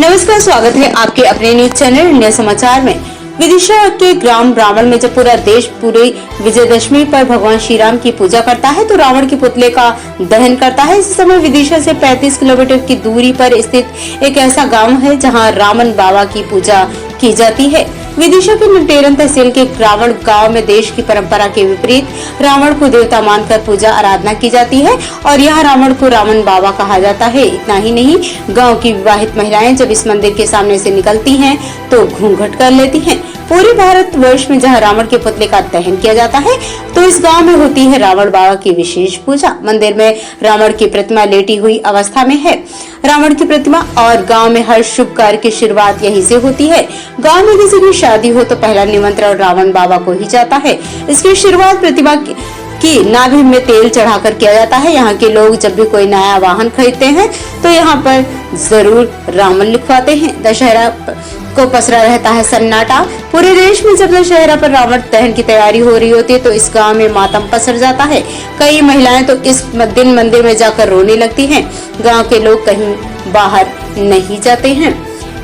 नमस्कार, स्वागत है आपके अपने न्यूज चैनल इंडिया समाचार में। विदिशा के ग्राम रावण में जब पूरा देश पूरी विजयदशमी पर भगवान श्री राम की पूजा करता है तो रावण के पुतले का दहन करता है। इस समय विदिशा से 35 किलोमीटर की दूरी पर स्थित एक ऐसा गांव है जहां रावण बाबा की पूजा की जाती है। विदिशा के नटेरन तहसील के रावण गांव में देश की परंपरा के विपरीत रावण को देवता मानकर पूजा आराधना की जाती है और यहाँ रावण को रावण बाबा कहा जाता है। इतना ही नहीं, गांव की विवाहित महिलाएं जब इस मंदिर के सामने से निकलती हैं तो घूंघट कर लेती हैं। पूरे भारतवर्ष में जहां रावण के पुतले का दहन किया जाता है तो इस गांव में होती है रावण बाबा की विशेष पूजा। मंदिर में रावण की प्रतिमा लेटी हुई अवस्था में है। रावण की प्रतिमा और गांव में हर शुभ कार्य की शुरुआत यहीं से होती है। गांव में किसी की शादी हो तो पहला निमंत्रण रावण बाबा को ही जाता है। इसकी शुरुआत प्रतिमा की नाभि में तेल चढ़ाकर किया जाता है। यहाँ के लोग जब भी कोई नया वाहन खरीदते हैं तो यहाँ पर जरूर रावण लिखवाते हैं। दशहरा को पसरा रहता है सन्नाटा। पूरे देश में जब दशहरा पर रावण दहन की तैयारी हो रही होती है तो इस गांव में मातम पसर जाता है। कई महिलाएं तो इस दिन मंदिर में जाकर रोने लगती हैं। गांव के लोग कहीं बाहर नहीं जाते हैं।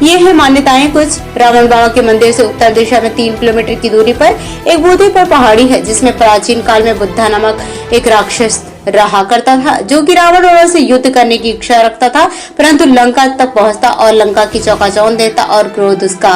ये है मान्यताएं कुछ। रावण बाबा के मंदिर से उत्तर दिशा में 3 किलोमीटर की दूरी पर एक बूढ़े पर पहाड़ी है जिसमें प्राचीन काल में बुद्धा नामक एक राक्षस रहा करता था जो कि रावण बाबा से युद्ध करने की इच्छा रखता था, परंतु लंका तक पहुंचता और लंका की चौकाचौंध देता और क्रोध उसका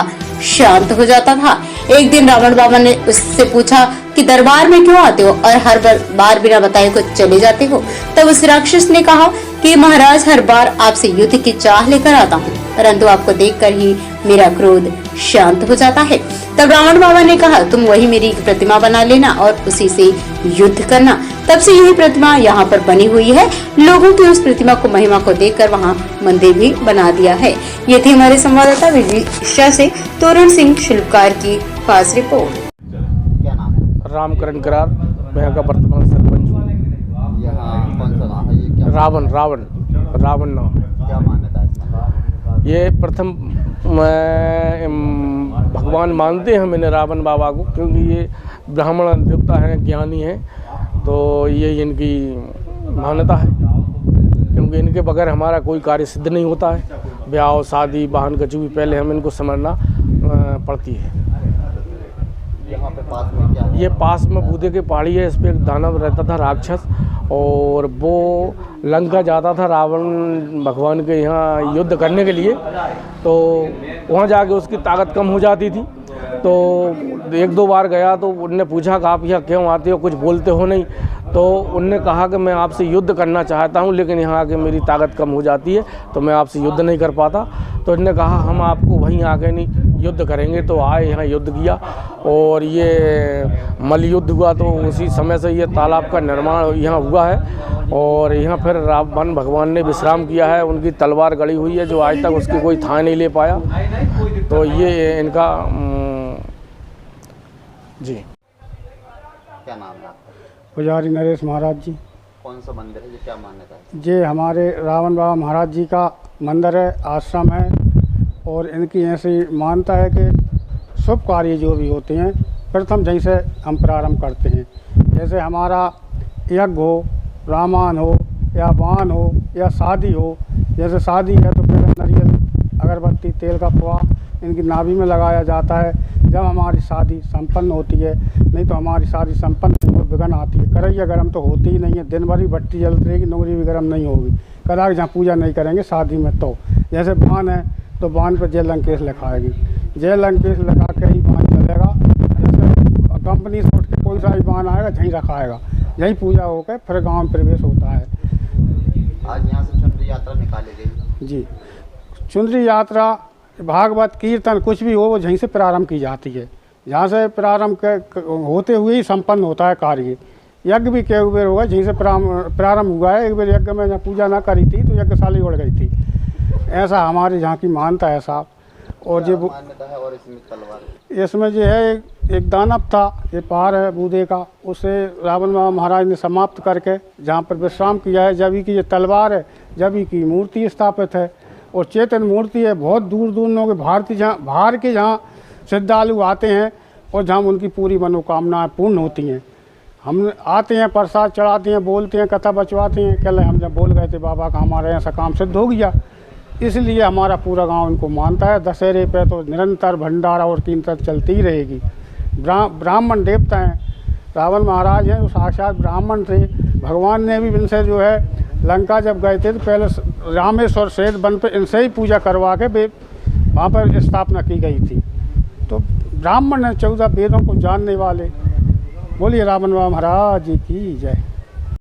शांत हो जाता था। एक दिन रावण बाबा ने उससे पूछा कि दरबार में क्यों आते हो और हर बार बिना बताए को चले जाते हो। तब उस राक्षस ने कहा कि महाराज, हर बार आपसे युद्ध की चाह लेकर आता हूँ, परंतु आपको देखकर ही मेरा क्रोध शांत हो जाता है। तब रावण बाबा ने कहा, तुम वही मेरी प्रतिमा बना लेना और उसी से युद्ध करना। तब से यही प्रतिमा यहाँ पर बनी हुई है। लोगों की उस प्रतिमा को महिमा को देखकर वहाँ मंदिर भी बना दिया है। ये थी हमारे संवाददाता विदिशा से तोरण सिंह शिल्पकार की खास रिपोर्ट। क्या नाम है? रामकरण करार, मैं यहाँ का वर्तमान सरपंच हूँ। यहाँ कौन सा गाँव है? ये क्या रावण नाम है। क्या मान्यता है इसमें? ये प्रथम भगवान मानते हैं मैंने रावण बाबा को, क्योंकि ये ब्राह्मण देवता हैं, ज्ञानी हैं, तो ये इनकी मान्यता है। क्योंकि इनके बगैर हमारा कोई कार्य सिद्ध नहीं होता है। ब्याह शादी वाहन कछु भी पहले हम इनको समझना पड़ती है। यहाँ पे पास में क्या है? ये पास में बूदे की पहाड़ी है। इस पर एक दानव रहता था राक्षस, और वो लंका जाता था रावण भगवान के यहाँ युद्ध करने के लिए। तो वहाँ जाके उसकी ताकत कम हो जाती थी। तो 1-2 बार गया तो उनने पूछा कि आप यहाँ क्यों आते हो, कुछ बोलते हो नहीं। तो उनने कहा कि मैं आपसे युद्ध करना चाहता हूँ, लेकिन यहाँ आके मेरी ताकत कम हो जाती है तो मैं आपसे युद्ध नहीं कर पाता। तो इन्होंने कहा हम आपको वहीं आके नहीं युद्ध करेंगे। तो आए यहाँ युद्ध किया और ये मल्ल युद्ध हुआ। तो उसी समय से ये तालाब का निर्माण यहाँ हुआ है और यहाँ फिर रावण भगवान ने विश्राम किया है। उनकी तलवार गड़ी हुई है जो आज तक उसकी कोई था नहीं ले पाया। तो ये इनका जी। क्या नाम है आपका? पुजारी नरेश महाराज जी। कौन सा मंदिर है? ये क्या मान्यता है? ये हमारे रावण बाबा महाराज जी का मंदिर है, आश्रम है। और इनकी ऐसी मान्यता है कि शुभ कार्य जो भी होते हैं प्रथम जहीं से हम प्रारंभ करते हैं। जैसे हमारा यज्ञ हो, रामायण हो या वाहन हो या शादी हो। जैसे शादी है तो पहले नारियल, अगरबत्ती, तेल का प्रवाह इनकी नाभि में लगाया जाता है जब हमारी शादी संपन्न होती है। नहीं तो हमारी शादी संपन्न नहीं हो, विघ्न आती है। करैया गर्म तो होती ही नहीं है, दिन भर ही भट्टी जलती रहेगी, नौकरी भी गर्म नहीं होगी। कदाच जहाँ पूजा नहीं करेंगे शादी में। तो जैसे बाण है तो बाण पर जय लंकेश लिखाएगी, जय लंकेश लगा के ही बाण चलेगा। जैसे कंपनी से उठ के कोई सा भी बाण आएगा यहीं रखाएगा, यहीं पूजा होकर फिर गाँव में प्रवेश होता है। आज यहाँ से चुनरी यात्रा निकाली गई जी। चुनरी यात्रा, भागवत, कीर्तन कुछ भी हो वो यहीं से प्रारंभ की जाती है। जहाँ से प्रारंभ होते हुए ही संपन्न होता है कार्य। यज्ञ भी कई बार हुआ यहीं से प्रारंभ हुआ है। एक बार यज्ञ में जब पूजा ना करी थी तो यज्ञशाली उड़ गई थी। ऐसा हमारे यहाँ की मान्यता है साहब। और जो मान्यता है और इसमें तलवार, इसमें जो है एक दानव था, ये पहाड़ है बूदे का, उसे रावण बाबा महाराज ने समाप्त करके जहाँ पर विश्राम किया है। जब की ये तलवार है, जब की मूर्ति स्थापित है और चेतन मूर्ति है। बहुत दूर दूर लोग बाहर के जहाँ श्रद्धालु आते हैं और जहाँ उनकी पूरी मनोकामनाएं पूर्ण होती हैं। हम आते हैं, प्रसाद चढ़ाते हैं, बोलते हैं, कथा बचवाते हैं। कल हम जब बोल गए थे बाबा का हमारे ऐसा काम सिद्ध हो गया, इसलिए हमारा पूरा गांव इनको मानता है। दशहरे पे तो निरंतर भंडारा और कीर्तन चलती ही रहेगी। ब्राह्मण देवता हैं, रावण महाराज हैं, वो साक्षात ब्राह्मण थे। भगवान ने भी इनसे जो है लंका जब गए थे तो पहले रामेश्वर सेठ वन पे इनसे ही पूजा करवा के वहाँ पर स्थापना की गई थी। तो ब्राह्मण हैं, 14 वेदों को जानने वाले। बोलिए रावण बाबा महाराज जी की जय।